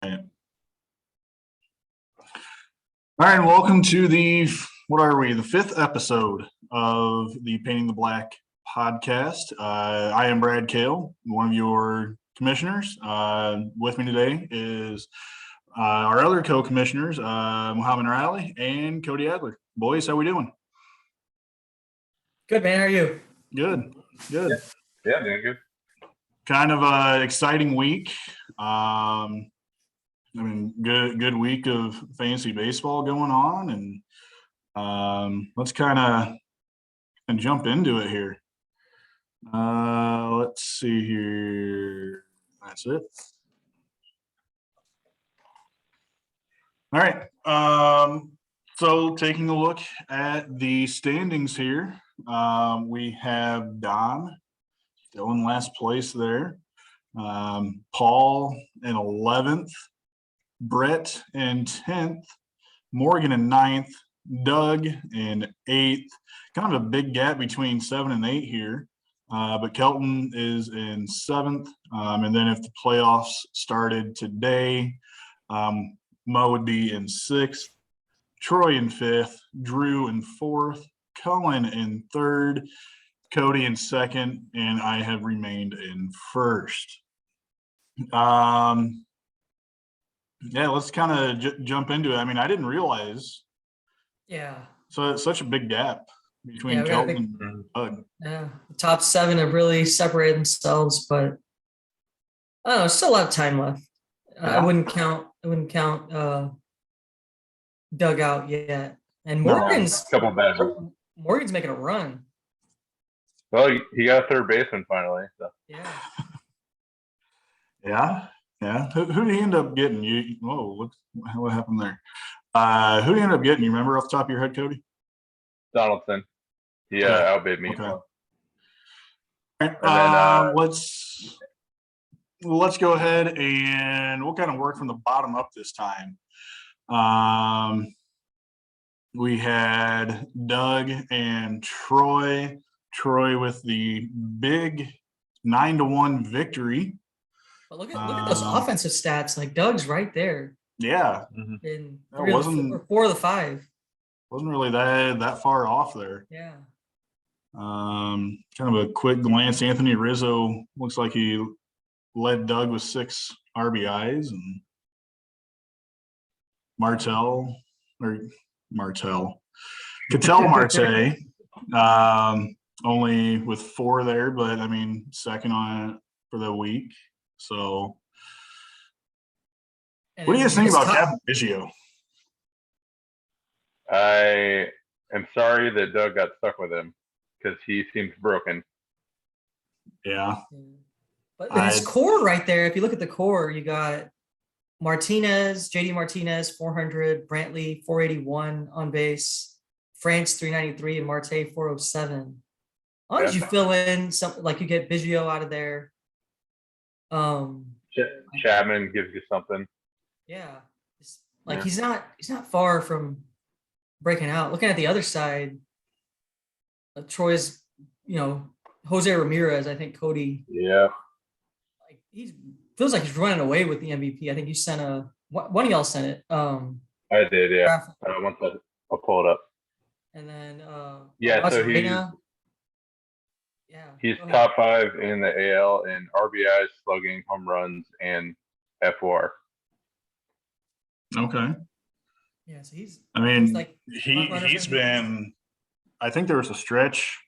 All right, welcome to the fifth episode of the Painting the Black podcast. I am Brad Kale, one of your commissioners. With me today is our other co-commissioners, Muhammad Riley and Cody Adler. Boys, how we doing? Good, man. How are you? Good. Yeah, doing good. Kind of an exciting week. Good week of fantasy baseball going on, and let's kind of jump into it here. Let's see here. That's it. All right. So taking a look at the standings here, we have Don still in last place there. Paul in 11th. Brett in 10th, Morgan in 9th, Doug in 8th. Kind of a big gap between 7 and 8 here, but Kelton is in 7th. And then if the playoffs started today, Mo would be in 6th, Troy in 5th, Drew in 4th, Cullen in 3rd, Cody in 2nd, and I have remained in 1st. Yeah, let's kind of jump into it. I mean, I didn't realize. Yeah. So it's such a big gap between Kelton and Doug. Yeah, the top 7 have really separated themselves, but I don't know, still a lot of time left. Yeah. I wouldn't count Doug out yet. And Morgan's making a run. Well, he got a third baseman finally. So. Yeah. Yeah. Who did he end up getting? Look what happened there. Who did he end up getting? You remember off the top of your head, Cody? Donaldson. He outbid me. Okay. All right. Let's go ahead and we'll kind of work from the bottom up this time. We had Doug and Troy. Troy with the big 9-1 victory. But look at those offensive stats. Like Doug's right there. Yeah. In four of the 5. Wasn't really that far off there. Yeah. Kind of a quick glance. Anthony Rizzo looks like he led Doug with 6 RBIs, and Ketel Marte, only with 4 there, but I mean, second on it for the week. So, what do you guys think about Captain Biggio? I am sorry that Doug got stuck with him because he seems broken. Yeah. But his core right there, if you look at the core, you got JD Martinez, 400, Brantley, 481 on base, France, 393, and Marte, 407. As long as you fill in something like you get Biggio out of there. Chapman gives you something. Yeah. He's not far from breaking out. Looking at the other side, Troy's, Jose Ramirez, I think Cody. Yeah. He feels like he's running away with the MVP. I think you sent one of y'all sent it. I did, yeah. I'll pull it up. And then he's top 5 in the AL in RBIs, slugging, home runs, and FWAR. Okay. Yeah, so he's been. I think there was a stretch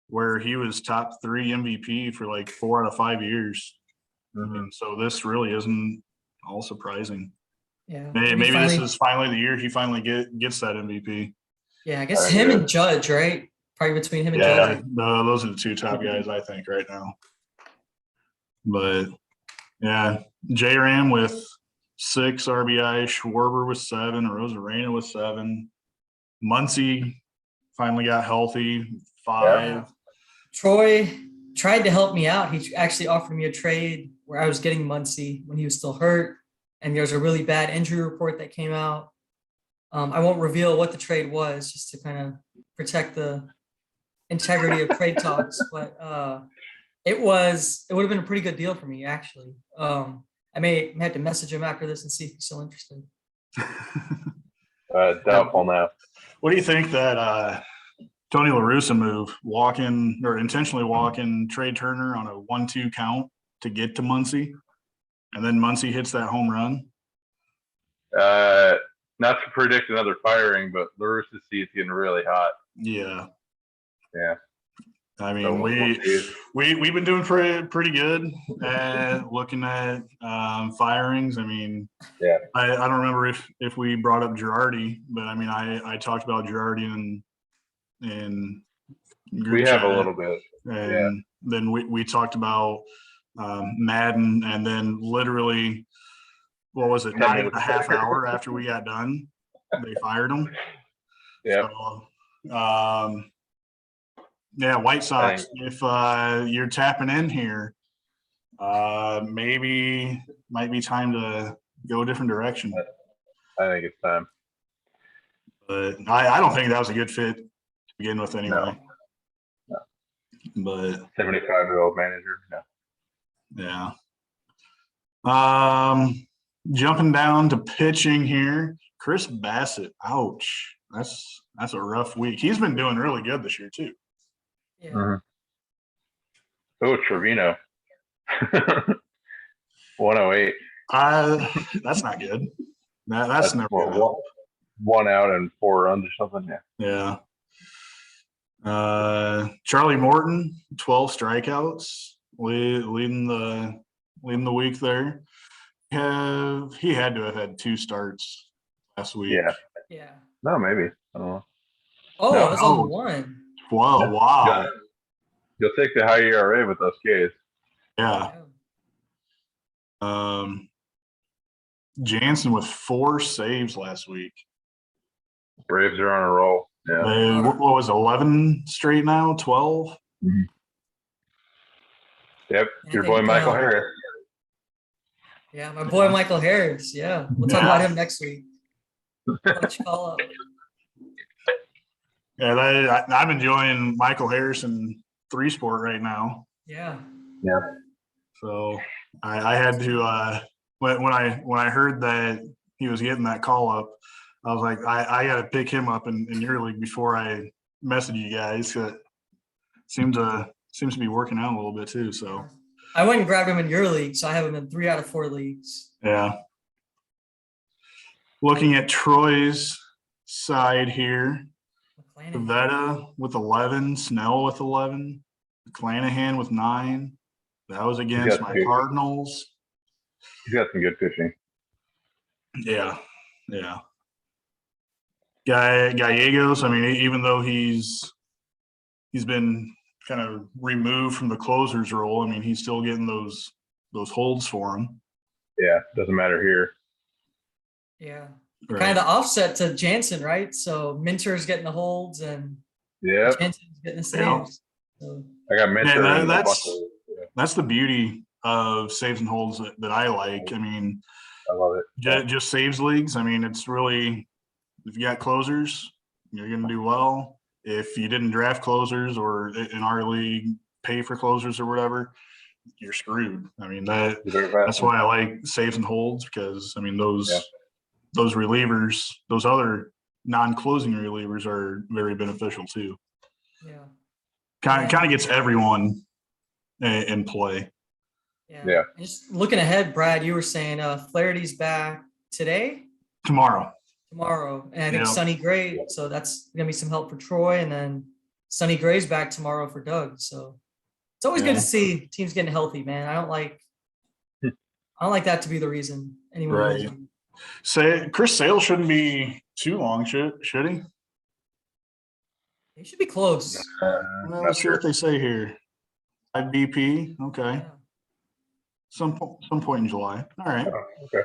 where he was top 3 MVP for like 4 out of 5 years. And so this really isn't all surprising. Yeah. Maybe this is finally the year he finally gets that MVP. Yeah, I guess him and Judge, right? Probably between him and Judge. Yeah, those are the 2 top guys, I think, right now. But, yeah, J-Ram with 6 RBI, Schwarber with 7, Rosarena with 7. Muncy finally got healthy, 5. Yeah. Troy tried to help me out. He actually offered me a trade where I was getting Muncy when he was still hurt, and there was a really bad injury report that came out. I won't reveal what the trade was, just to kind of protect the integrity of trade talks, but it would have been a pretty good deal for me, actually. I may have to message him after this and see if he's still interested. Doubtful now. What do you think that Tony La Russa move, intentionally walking Trey Turner on a 1-2 count to get to Muncie, and then Muncie hits that home run? Not to predict another firing, but La Russa's seat's getting really hot. Yeah. Yeah. I mean, So we've been doing pretty good at looking at firings. I mean, yeah. I don't remember if we brought up Girardi, but I mean, I talked about Girardi in group We have chat, a little bit. and then we talked about Madden, and then literally, what was it, 10 minutes 9.5 hours after we got done, they fired him. Yeah. So, yeah, White Sox, if you're tapping in here, maybe might be time to go a different direction. I think it's time. But I don't think that was a good fit to begin with anyway. No. But 75-year-old manager. No. yeah. Jumping down to pitching here, Chris Bassett. Ouch. That's a rough week. He's been doing really good this year too. Yeah. Mm-hmm. Oh, Trevino. 108. That's not good. That's never good. 1 out and 4 runs or something. Yeah. Charlie Morton, 12 strikeouts, leading the week there. He had to have had 2 starts last week. Yeah. No, maybe. I don't know. Oh, No. it was on 1. Whoa, wow. You'll take the high ERA with those Ks. Yeah. Jansen with 4 saves last week. Braves are on a roll. Yeah. What was 11 straight now? 12? Mm-hmm. Yep. Your boy Michael Harris. Yeah, my boy Michael Harris. Yeah. We'll talk about him next week. What you call up? Yeah, I'm enjoying Michael Harris in 3-sport right now. Yeah. Yeah. So I had to when I heard that he was getting that call up, I was like, I got to pick him up in your league before I message you guys. It seems to be working out a little bit too. So I went and grabbed him in your league, so I have him in 3 out of 4 leagues. Yeah. Looking at Troy's side here, Pavetta with 11, Snell with 11, Clanahan with 9. That was against my Cardinals. He's got some good pitching. Yeah. Gallegos, I mean, even though he's been kind of removed from the closer's role, I mean, he's still getting those holds for him. Yeah, doesn't matter here. Yeah. Right. Kind of offset to Jansen, right? So Minter's getting the holds and Jansen's getting the saves. So. I got Minter. Yeah, that's the beauty of saves and holds that I like. I mean, I love it. Just saves leagues. I mean, it's really, if you got closers, you're going to do well. If you didn't draft closers or in our league pay for closers or whatever, you're screwed. I mean, that's why I like saves and holds, because I mean those relievers, those other non-closing relievers are very beneficial too. Yeah. Kind of gets everyone in play. Yeah. And just looking ahead, Brad, you were saying Flaherty's back today? Tomorrow. And I think Sonny Gray, so that's going to be some help for Troy, and then Sonny Gray's back tomorrow for Doug. So it's always good to see teams getting healthy, man. I don't like that to be the reason anyone. Right. Say Chris Sale shouldn't be too long, should he? He should be close. Let's see what they say here. BP, okay. Yeah. Some point in July. All right. Oh, okay.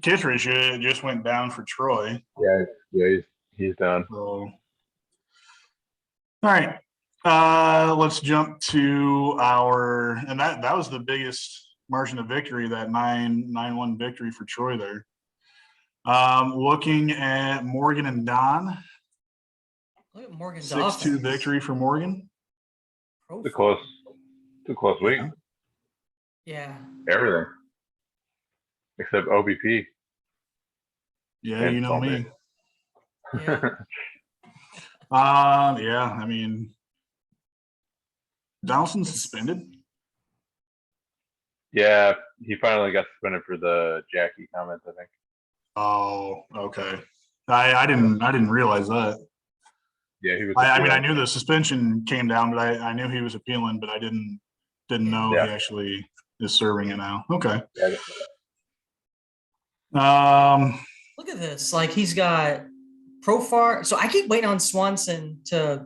Kittredge just went down for Troy. Yeah, he's done. So, all right. Let's jump to and that was the biggest margin of victory, that 9-1 victory for Troy there. Looking at Morgan and Don. Look at Morgan's 6-2 victory for Morgan. Too close week. Yeah. Everything except OBP. Yeah, you know me. Yeah. Yeah, I mean, Donaldson's suspended. Yeah, he finally got suspended for the Jackie comments, I think. Oh, okay. I didn't realize that. Yeah, he was. I mean, I knew the suspension came down, but I knew he was appealing, but I didn't know he actually is serving it now. Okay. Yeah. Look at this. Like he's got Profar. So I keep waiting on Swanson to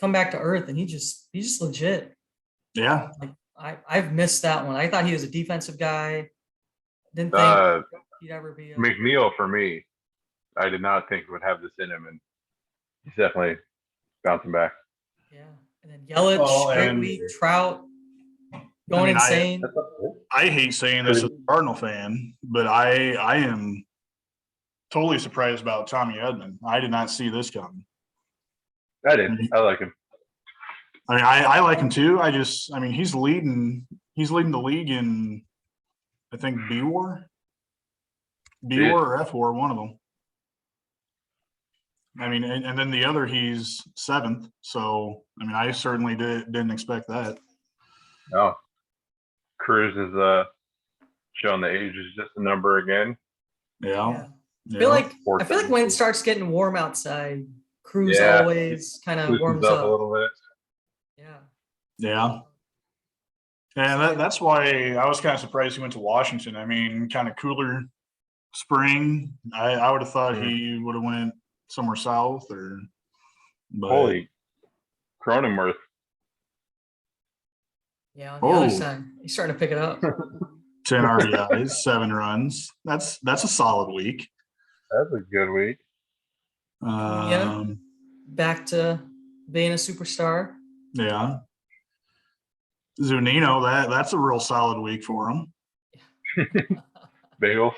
come back to earth, and he's just legit. Yeah. Like I've missed that one. I thought he was a defensive guy. Didn't think he'd ever be McNeil for me. I did not think would have this in him, and he's definitely bouncing back. Yeah. And then Yelich, great week. Trout going insane. I hate saying this as a Cardinal fan, but I am totally surprised about Tommy Edman. I did not see this coming. I did. I like him. I mean, I like him too. I mean, he's leading the league in, I think, B-WAR or F-WAR, one of them. I mean, and then the other, he's 7th. So, I mean, I certainly didn't expect that. No. Cruz is showing the age is just a number again. Yeah. I feel like when it starts getting warm outside, Cruz always kind of warms up a little bit. Yeah. And that's why I was kind of surprised he went to Washington. I mean, kind of cooler spring. I would have thought he would have went somewhere south but holy Cronenworth. Yeah, on the other side, he's starting to pick it up. 10 RBIs, 7 runs. That's a solid week. That's a good week. Back to being a superstar. Yeah. Zunino, that's a real solid week for him. Bagels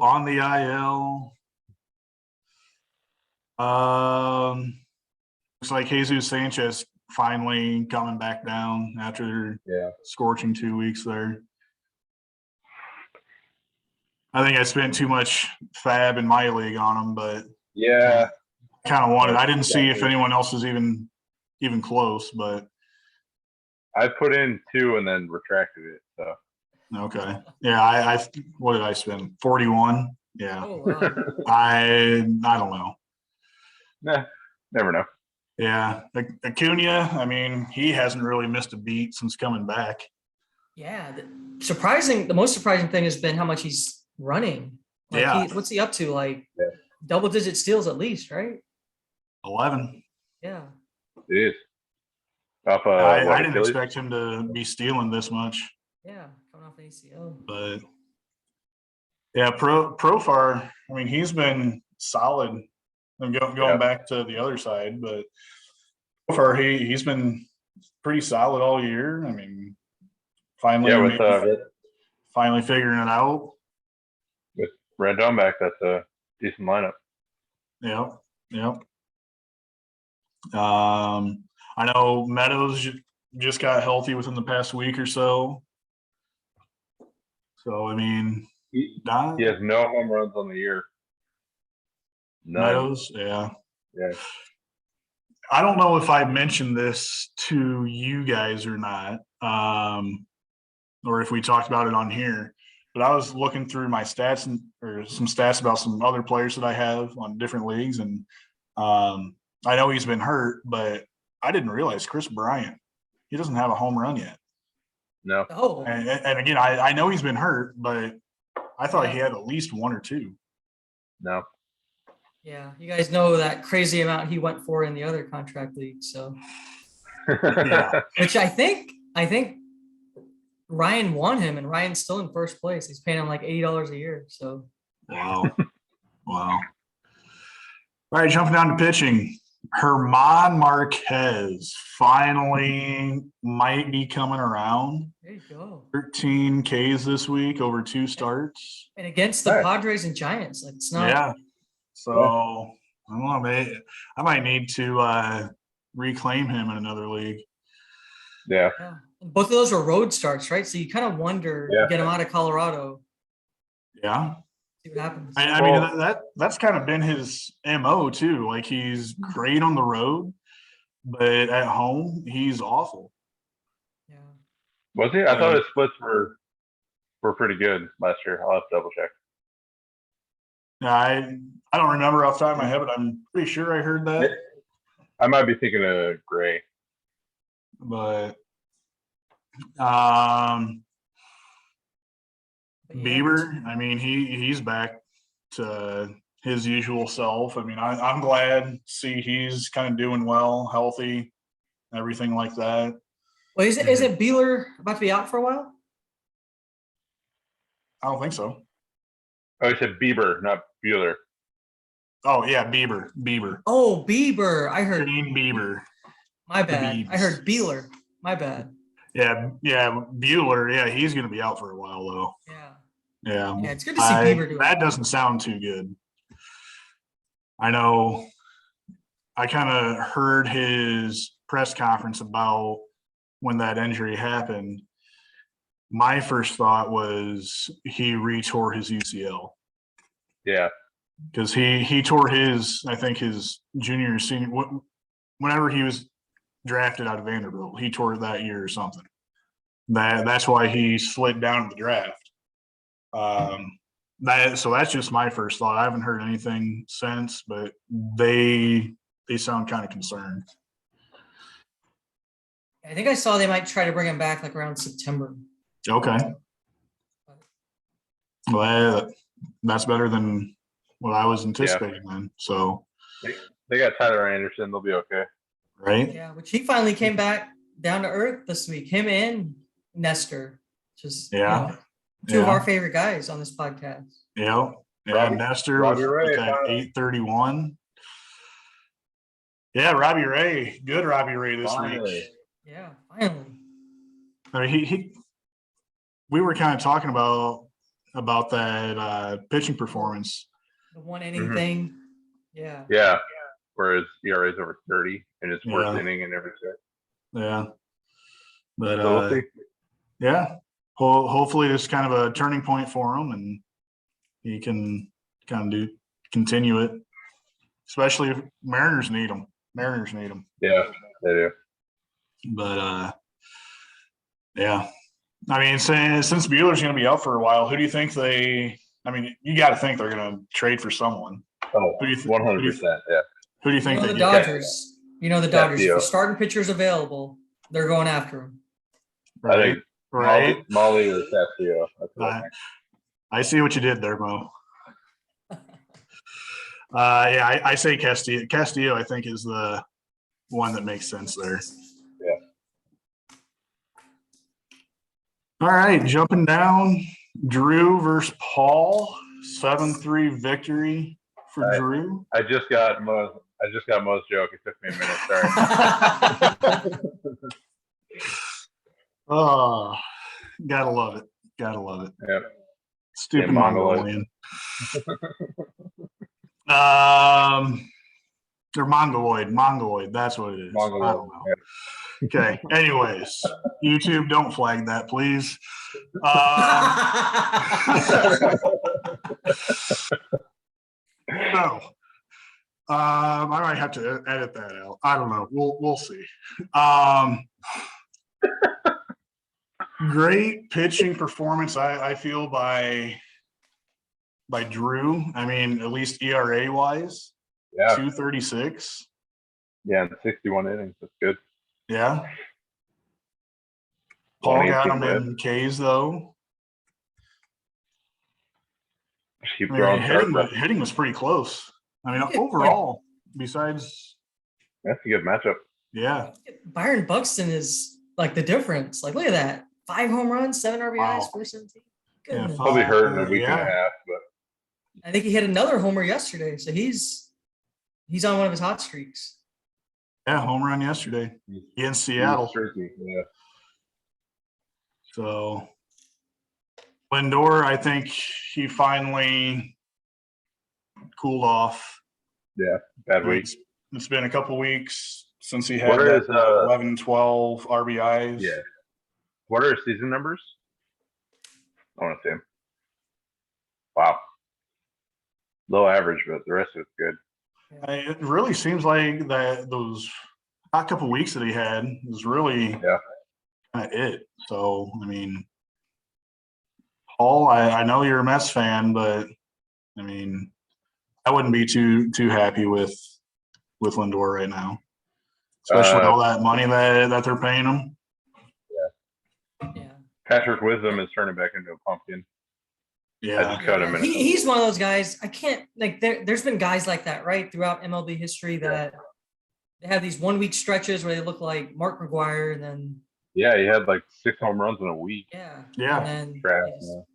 on the IL. Looks like Jesus Sanchez finally coming back down after scorching 2 weeks there. I think I spent too much fab in my league on him, but kind of wanted. I didn't see if anyone else was even close, but I put in 2 and then retracted it. So okay, yeah. I what did I spend? 41. Yeah. Oh, wow. I don't know. Nah, never know. Yeah, Acuna. I mean, he hasn't really missed a beat since coming back. Yeah, the most surprising thing has been how much he's running. Like what's he up to? Like double-digit steals at least, right? 11. Yeah. It is. I didn't expect him to be stealing this much. Yeah, coming off ACL. But yeah, Profar. I mean, he's been solid. I'm going back to the other side, but Profar, he's been pretty solid all year. I mean, finally figuring it out. With Rendon back, that's a decent lineup. Yep. I know Meadows just got healthy within the past week or so. So, I mean, he has no home runs on the year. None. Meadows, yeah. I don't know if I mentioned this to you guys or not, or if we talked about it on here, but I was looking through my stats or some stats about some other players that I have on different leagues, and I know he's been hurt, but I didn't realize Chris Bryant, he doesn't have a home run yet. No. Oh. And again, I know he's been hurt, but I thought he had at least 1 or 2. No. Yeah, you guys know that crazy amount he went for in the other contract league. So, which I think Ryan won him, and Ryan's still in first place. He's paying him like $80 a year. So, wow. All right, jumping down to pitching. Herman Marquez finally might be coming around. There you go. 13 Ks this week over 2 starts. And against the Padres and Giants. Like it's not. Yeah. So I don't know, I might need to reclaim him in another league. Yeah. Both of those were road starts, right? So you kind of wonder, Yeah. get him out of Colorado, Yeah. see what happens. I mean, that's kind of been his MO too. Like he's great on the road, but at home, he's awful. Yeah. Was he? I thought his splits were pretty good last year. I'll have to double check. I don't remember off the top of my head, but I'm pretty sure I heard that. I might be thinking of Gray. But Bieber, I mean, he's back to his usual self. I mean, I'm glad to see he's kind of doing well, healthy, everything like that. Well, is it Beeler about to be out for a while? I don't think so. Oh, you said Bieber, not Bueller. Oh yeah, Bieber. Oh, Bieber. I heard Shane Bieber. My bad. I heard Beeler. My bad. Yeah, Bueller. Yeah, he's going to be out for a while though. Yeah, it's good to see Bieber doing that. Doesn't sound too good. I know. I kind of heard his press conference about when that injury happened. My first thought was he retore his UCL. Yeah, because he tore his, I think his junior or senior, whenever he was drafted out of Vanderbilt, he tore it that year or something. That's why he slid down to the draft. So that's just my first thought. I haven't heard anything since, but they sound kind of concerned. I think I saw they might try to bring him back like around September. Okay. Well, that's better than what I was anticipating then. So they got Tyler Anderson. They'll be okay. Right? Yeah, which he finally came back down to earth this week. Him and Nestor. Just two of our favorite guys on this podcast. Yeah. Nestor was like 831. Yeah, Robbie Ray. Good Robbie Ray this week. Yeah, finally. I mean, we were kind of talking about that pitching performance. The one inning thing. Yeah. Yeah. Whereas ERA is over 30 in his first inning and everything. Yeah. But so we'll see. Yeah. Hopefully this is kind of a turning point for him and he can kind of continue it. Especially if Mariners need him. Yeah, they do. But yeah. I mean, since Bueller's going to be out for a while, who do you think you got to think they're going to trade for someone. Oh, 100%. Yeah. Who do you think the Dodgers? The Dodgers. If starting pitchers available, they're going after him. Right. Molly or Castillo. I see what you did there, Mo. I say Castillo. Castillo, I think, is the one that makes sense there. Yeah. All right, jumping down, Drew versus Paul, 7-3 victory for Drew. I just got Mo's joke. It took me a minute. Sorry. Oh, gotta love it. Yep. Stupid Mongolian. They're Mongoloid. That's what it is. Mongoloid. I don't know. Yeah. Okay. Anyways, YouTube, don't flag that, please. No. I might have to edit that out. I don't know. We'll see. Great pitching performance, I feel, by Drew. I mean, at least ERA wise. Yeah. 236. Yeah, in 61 innings. That's good. Yeah. Paul got him in Ks though. Hitting was pretty close. I mean, overall, besides. That's a good matchup. Yeah. Byron Buxton is like the difference. Like, look at that. 5 home runs, 7 RBIs, 417. Yeah, probably hurt in a week and a half, but I think he hit another homer yesterday. So he's on one of his hot streaks. Yeah, home run yesterday against Seattle. Yeah. So Lindor, I think he finally cooled off. Yeah, bad week. It's been a couple weeks since he had 11, 12 RBIs. Yeah. What are his season numbers? I want to see him. Wow. Low average, but the rest of it's good. It really seems like that those a couple weeks that he had was really kind of it. So, I mean, Paul, I know you're a Mets fan, but I mean, I wouldn't be too happy with Lindor right now, especially all that money that they're paying him. Yeah. Patrick Wisdom is turning back into a pumpkin. Yeah. I just cut him in. He's one of those guys. I can't like. There's been guys like that, right, throughout MLB history that they have these 1 week stretches where they look like Mark McGwire, and then he had like 6 home runs in a week. Yeah. Yeah. And then Crap,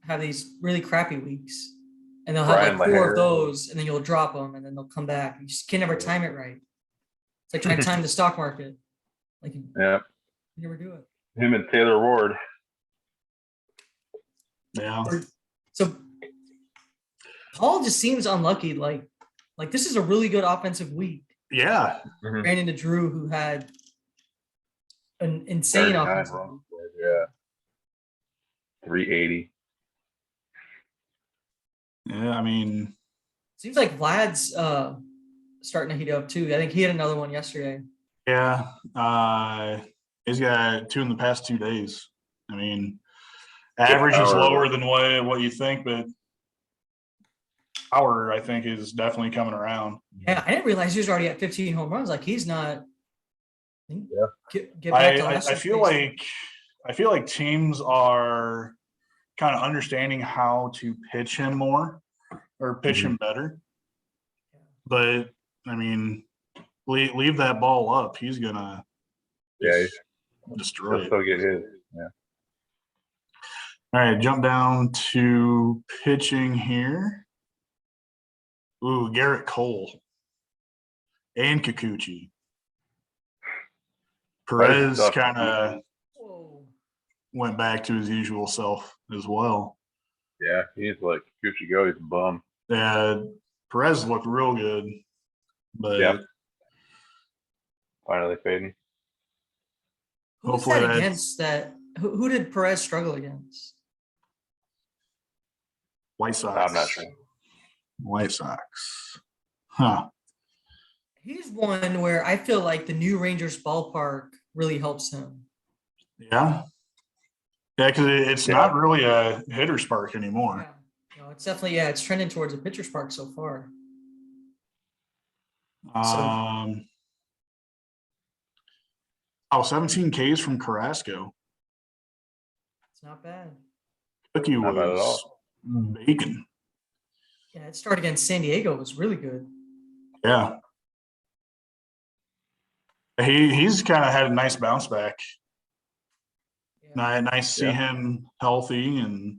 have these really crappy weeks. And they'll Brian have like 4 Laher. of those, and then you'll drop them, and then they'll come back. You just can never time it right. It's like trying to time the stock market. Like you never do it. Him and Taylor Ward. Yeah. So Paul just seems unlucky. Like this is a really good offensive week. Yeah. Ran into Drew, who had an insane offensive week. Yeah. 380. Yeah, I mean, Seems like Vlad's starting to heat up too. I think he had another one yesterday. yeah. He's got 2 in the past 2 days. I mean, average is lower than what you think, but power, I think, is definitely coming around. Yeah, I didn't realize he was already at 15 home runs. Like he's not. Get back to last I feel like teams are kind of understanding how to pitch him more or pitch him better. But I mean, leave that ball up. He's gonna destroy it. Still get his. Yeah. All right, jump down to pitching here. Ooh, Garrett Cole and Kikuchi. Perez kind of went back to his usual self as well. Yeah, he's like Kikuchi go. He's a bum. Yeah, Perez looked real good, but finally fading. Hopefully that against that. Who did Perez struggle against? White Sox. I'm not sure. White Sox. Huh. He's one where I feel like the new Rangers ballpark really helps him. Yeah. Yeah, because it's not really a hitter's park anymore. Yeah. No, it's definitely, it's trending towards a pitcher's park so far. 17 Ks from Carrasco. It's not bad. Cookie was bacon. Yeah, it started against San Diego. It was really good. Yeah. He's kind of had a nice bounce back. Yeah. Nice to see him healthy and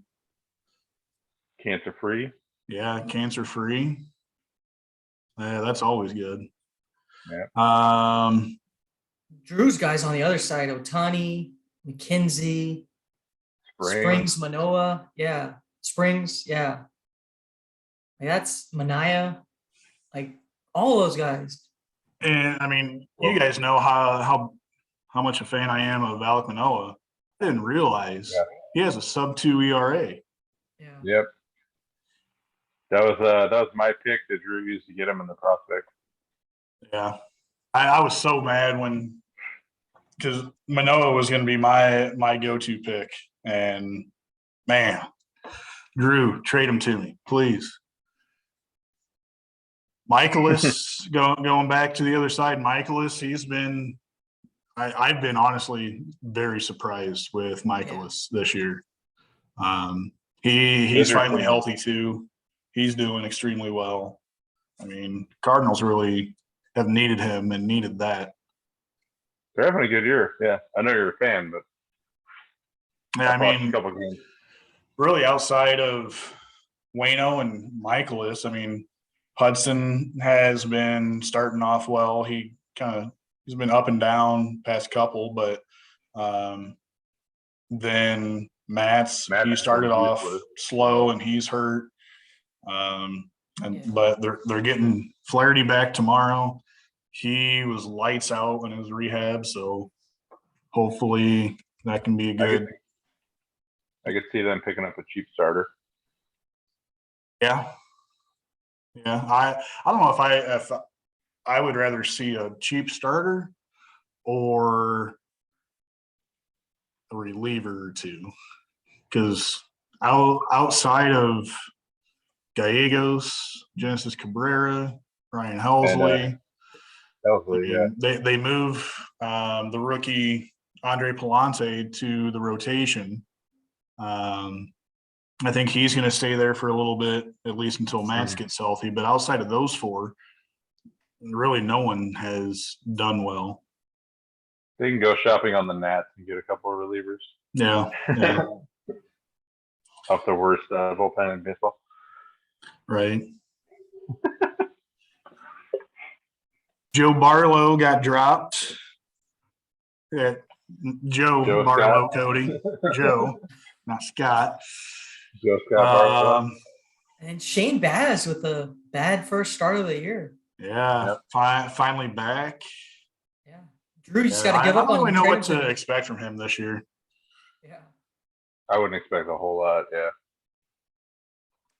cancer free. Yeah, cancer free. Yeah, that's always good. Yeah. Drew's guys on the other side: Ohtani, McKenzie, Springs, Manoah. Yeah, Springs. Yeah, like that's Mania. Like all those guys. And I mean, you guys know how much a fan I am of Alek Manoah. I didn't realize he has a sub-2 ERA. Yeah. Yep. That was my pick that Drew used to get him in the prospect. Yeah. I was so mad because Manoah was going to be my go-to pick. And, man, Drew, trade him to me, please. Michaelis, going back to the other side, Michaelis, he's been I've been honestly very surprised with Michaelis this year. He's finally healthy too. He's doing extremely well. I mean, Cardinals really have needed him and needed that. They're having a good year. Yeah, I know you're a fan, but I mean, really outside of Waino and Michaelis, I mean, Hudson has been starting off well. He's been up and down past couple, but then Matt he started off slow and he's hurt. But they're getting Flaherty back tomorrow. He was lights out in his rehab, so hopefully that can be a good I could see them picking up a cheap starter. Yeah. Yeah. I don't know if I would rather see a cheap starter or a reliever or two. Because outside of Gallegos, Genesis Cabrera, Ryan Helsley, And I Helsley, yeah. mean, they move the rookie Andre Palante to the rotation. I think he's going to stay there for a little bit, at least until Matz gets healthy. But outside of those four, really no one has done well. They can go shopping on the Nats and get a couple of relievers. Yeah. Yeah. Off the worst bullpen in baseball. Right. Joe Barlow got dropped. Yeah, Joe Barlow, Scott. Cody. Joe, not Scott. Joe Scott Barlow. And Shane Baz with a bad first start of the year. Yeah, finally back. Yeah. Drew, you just got to give I up don't on really know what trading to him. expect from him this year. Yeah. I wouldn't expect a whole lot, yeah.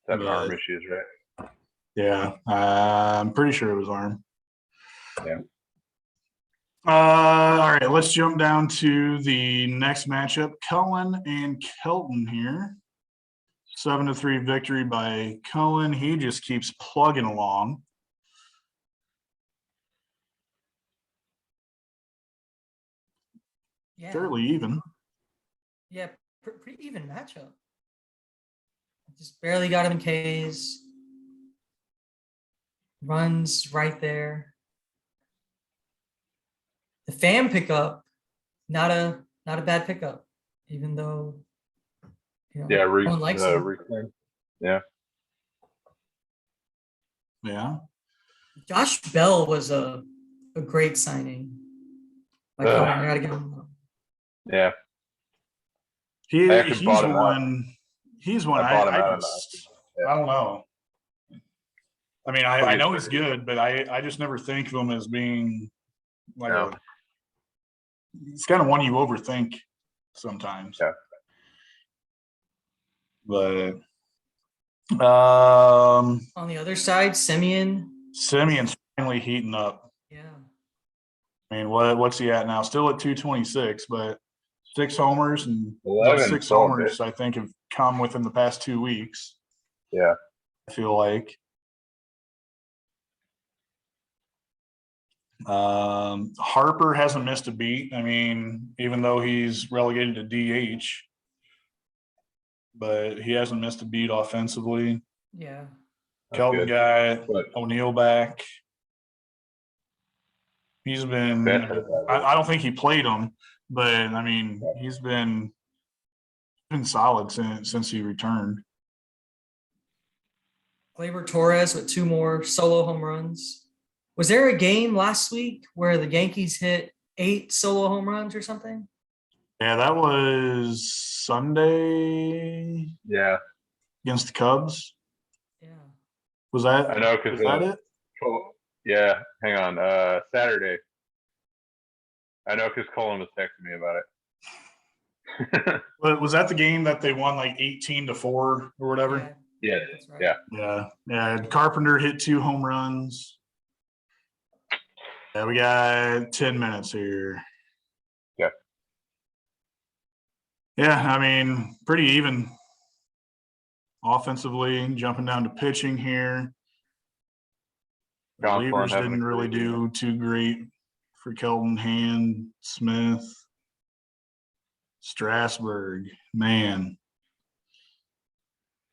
Having arm But- issues, right? Yeah, I'm pretty sure it was arm. Yeah. All right, let's jump down to the next matchup. Cullen and Kelton here. 7-3 victory by Cullen. He just keeps plugging along. Yeah. Fairly even. Yeah. Pretty even matchup. Just barely got him in Ks. Runs right there. The fan pickup, not a bad pickup, even though Yeah, no one likes him. reclaim. Yeah. Yeah. Josh Bell was a great signing. I gotta give him. Yeah. I actually He's bought him out. one. He's one. I bought him I out just, Yeah. I don't know. I mean, I Pretty know he's pretty. good, but I just never think of him as being like No. he's kind of one you overthink sometimes. Yeah. But On the other side, Simeon. Simeon's finally heating up. Yeah. I mean, what's he at now? Still at 226, but 6 homers, and 11 those 6 stolen homers I think have come within the past 2 weeks. Yeah. I feel like. Harper hasn't missed a beat. I mean, even though he's relegated to DH, but he hasn't missed a beat offensively. Yeah. That's Kelton good. got But O'Neill back. He's been. I don't think he played him, but I mean, he's been solid since he returned. Gleyber Torres with 2 more solo home runs. Was there a game last week where the Yankees hit 8 solo home runs or something? Yeah, that was Sunday yeah. against the Cubs. Yeah. Was that? I know because Was that it? yeah, hang on. Saturday. I know because Colin was texting me about it. But was that the game that they won like 18-4 or whatever? Yeah. That's right. Yeah. Yeah. Carpenter hit 2 home runs. Yeah, we got 10 minutes here. Yeah. Yeah, I mean, pretty even offensively, jumping down to pitching here. Gonsolin Relievers having a didn't really great year. do too great for Kelton, Hand, Smith, Strasburg. Man.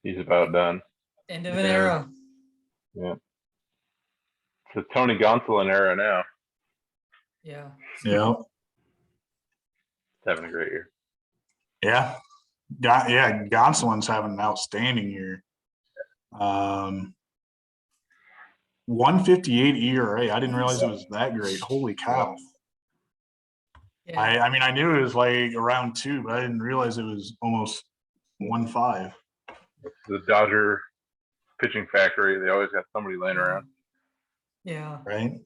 He's about done. End of an era. Yeah. It's a Tony Gonsolin era now. Yeah. Yeah. He's having a great year. Yeah. Gonsolin's having an outstanding year. 158 ERA. I didn't realize it was that great. Holy cow. Yeah. I mean, I knew it was like around 2, but I didn't realize it was almost 1.5. The Dodger pitching factory, they always got somebody laying around. Yeah. Right?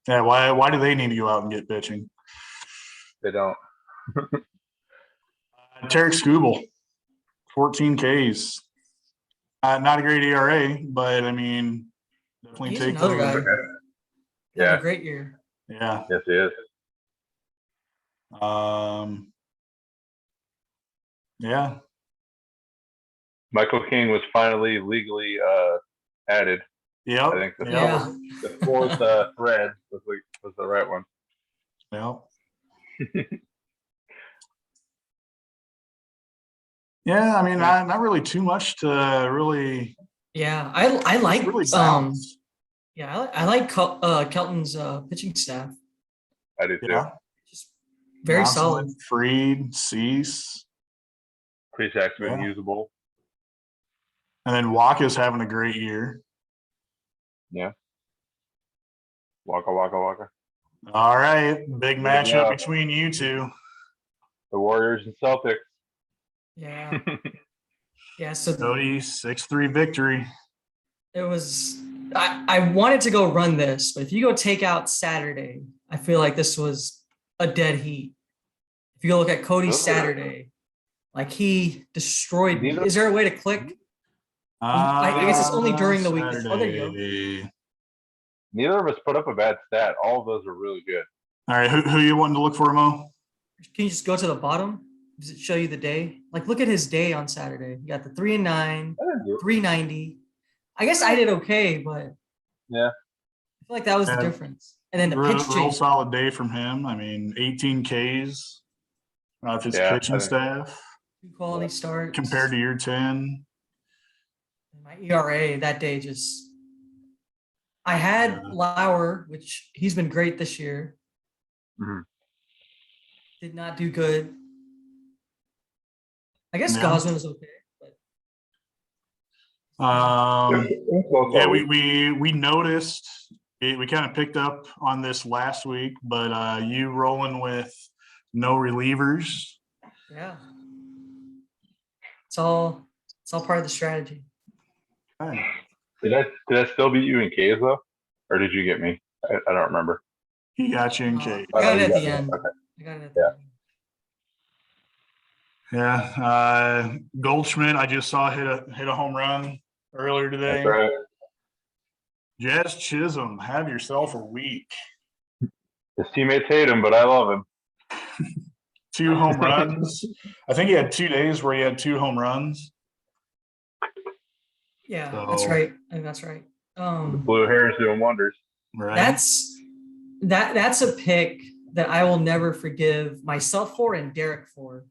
Yeah, why do they need to go out and get pitching? They don't. Tarek Skubal. 14 Ks. Not a great ERA, but I mean, definitely He's take another those. guy. Having Yeah. a great year. Yeah. Yes, he is. Yeah. Michael King was finally legally added. Yep. I think the Yeah. fourth thread was the right one. Yep. Yeah, I mean, not really too much to really. Yeah, I like Really balanced. I like Kelton's pitching staff. I do too. Yeah. Just very Johnson, solid. Freed, Cease, Krishak's been Yeah. usable. and then Waka's having a great year. Yeah. Waka waka waka. All right, big There you matchup go. between you two. The Warriors and Celtics. Yeah, yeah. So Cody 6-3 victory. it was. I wanted to go run this, but if you go take out Saturday, I feel like this was a dead heat. If you go look at Cody's Saturday, like he destroyed me. Is there a way to click? I guess it's only during the week. Oh, there you go. Saturday. Neither of us put up a bad stat. All of those are really good. All right, who you wanting to look for, Mo? Can you just go to the bottom? Does it show you the day? Like, look at his day on Saturday. You got the 3 and 9, 390. I guess I did okay, but Yeah. I feel like that was the Yeah. difference. And then the Real pitch change. solid day from him. I mean, 18 Ks of his Yeah, pitching I think- staff 2 quality starts. compared to your 10. My ERA that day just. I had Yeah. Lauer, which he's been great this year. Mhm. Did not do good. I guess Yeah. Gosman was okay. But Yeah, we noticed it, we kind of picked up on this last week, but you rolling with no relievers. yeah. It's all part of the strategy. Okay. Did I still beat you in K's though, or did you get me? I don't remember. He got you in K. I got it you at got the me. end. Okay. I got it at the Yeah. end. Yeah, Goldschmidt, I just saw hit a home run earlier today. That's right. Jazz Chisholm, have yourself a week. His teammates hate him, but I love him. 2 home runs. I think he had 2 days where he had 2 home runs. Yeah, So- that's right. I think that's right. The blue hair is doing wonders. Right. That's a pick that I will never forgive myself for and Derek for.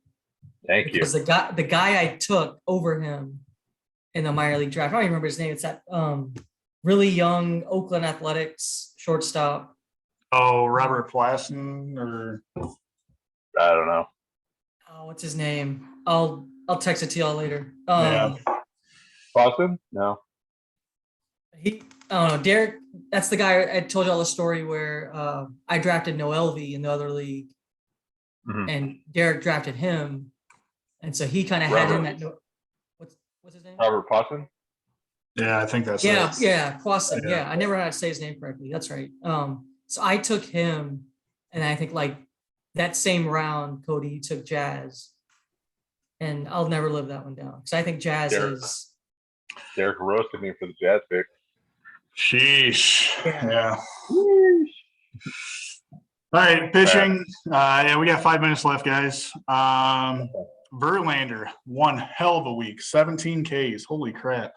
Thank you. Because the guy I took over him in the minor league draft, I don't even remember his name. It's that really young Oakland Athletics shortstop. Oh, Robert Plaston or I don't know. Oh, what's his name? I'll text it to y'all later. Yeah. Boston? No. I don't know. Derek, that's the guy I told y'all the story where I drafted Noelvi in the other league, Mhm. and Derek drafted him, and so he kind of had him at what's his name? Robert Boston? yeah, I think that's Yeah, it. yeah, Quasim. Yeah. Yeah, I never know how to say his name correctly. That's right. So I took him, and I think like that same round, Cody, you took Jazz, and I'll never live that one down because I think Jazz Derek. is. Derek roasted me for the Jazz pick. Sheesh. Yeah. Yeah. All right, pitching. Yeah, we got 5 minutes left, guys. Verlander, one hell of a week, 17 Ks. Holy crap.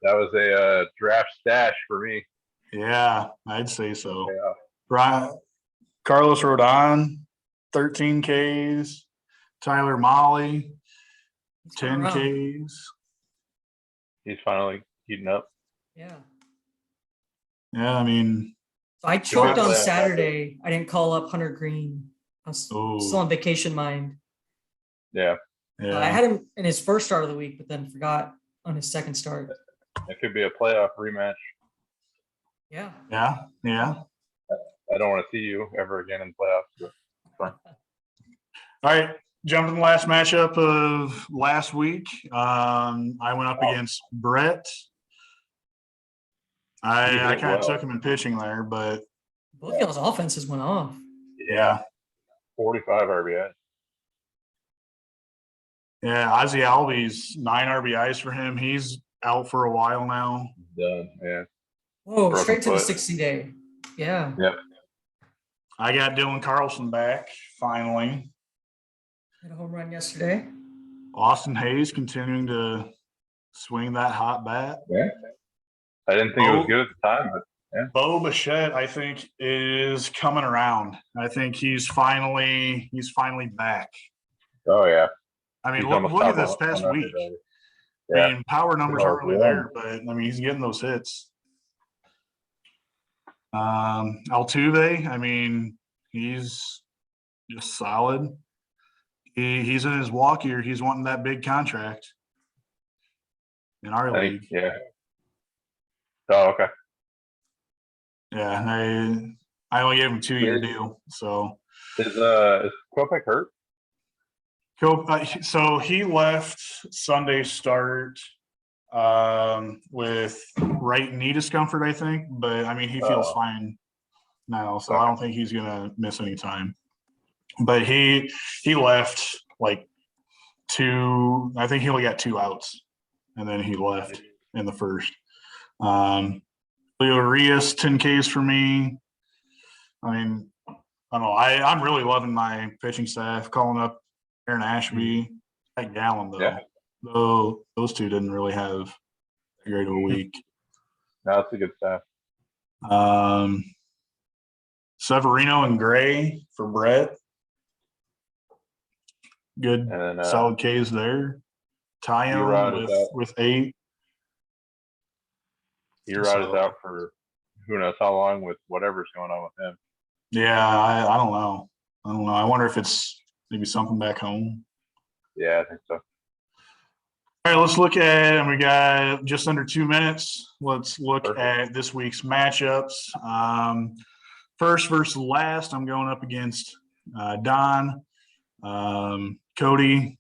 That was a draft stash for me. Yeah, I'd say so. Yeah. Carlos Rodon, 13 Ks. Tyler Molly, He's coming 10 around. Ks. He's finally heating up. Yeah. Yeah, I mean, So I choked on playoff Saturday. I didn't call up Hunter Green. I was Ooh. still on vacation mind. Yeah. yeah. I had him in his first start of the week, but then forgot on his second start. It could be a playoff rematch. Yeah. Yeah, yeah. I don't want to see you ever again in playoffs. But All right, jumping to the last matchup of last week. I went up against Brett. I did kind of well. took him in pitching there, but Both of y'all's offenses went off. yeah. 45 RBI. Yeah, Ozzy Albies, 9 RBIs for him. He's out for a while now. Done. Yeah. Whoa, Broken straight to the foot. 60-day. Yeah. Yep. I got Dylan Carlson back finally. Hit a home run yesterday. Austin Hayes continuing to swing that hot bat. Yeah. I didn't think it was good at the time, but Bo Bichette, I think, is coming around. I think he's finally back. oh yeah. I mean, He's look almost at top this 100 past week. already. I Yeah. mean, power numbers Oh, aren't really yeah. there, but I mean, he's getting those hits. Altuve, I mean, he's just solid. He's in his walk year. He's wanting that big contract in our I league. think, yeah. Oh, okay. Yeah, I only gave him a 2-year deal. So, Is Kopech hurt? so he left Sunday start with right knee discomfort, I think. But I mean, he feels fine now, so I don't think he's gonna miss any time. But he left like I think he only got 2 outs, and then he left in the first. Leo Rios, 10 Ks for me. I mean, I don't know. I'm really loving my pitching staff. Calling up Aaron Ashby, that Gallen though. Yeah. Though those two didn't really have that great of a week. No, that's a good stuff. Severino and Gray for Brett. Good, And then solid Ks there. Tyone with 8. Erod is out for who knows how long with whatever's going on with him. Yeah, I don't know. I wonder if it's maybe something back home. Yeah, I think so. All right, let's look at, and we got just under 2 minutes. Let's look Perfect. at this week's matchups. First versus last, I'm going up against Don. Cody,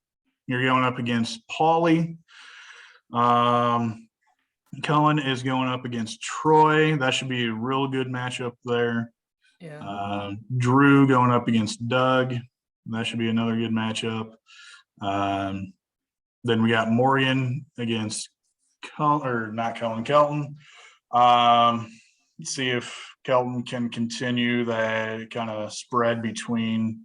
you're going up against Paulie. Cullen is going up against Troy. That should be a real good matchup there. Yeah. Drew going up against Doug. That should be another good matchup. Then we got Morgan against Kelton. Let's see if Kelton can continue that kind of spread between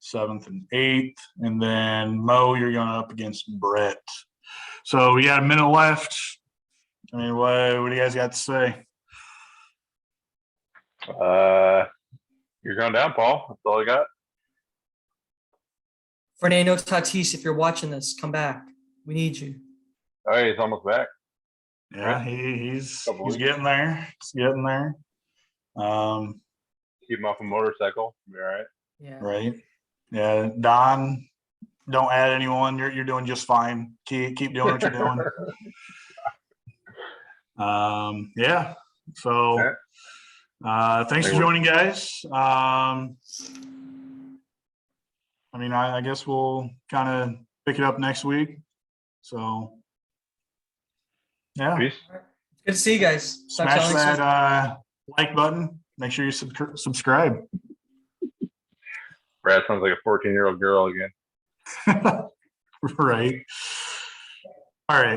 7th and 8th. And then Mo, you're going up against Brett. So we got a minute left. I mean, what do you guys got to say? You're going down, Paul. That's all I got. Fernando Tatis, if you're watching this, come back. We need you. Oh, he's almost back. Yeah, he's getting there. He's getting there. Keep him off a motorcycle. Be all right. Yeah. Right. Yeah, Don, don't add anyone. You're doing just fine. Keep doing what you're doing. Yeah. So thanks for joining, guys. I mean, I guess we'll kind of pick it up next week. So yeah. Peace. Good to see you guys. Smash that like button. Make sure you subscribe. Brad sounds like a 14-year-old girl again. Right. All right.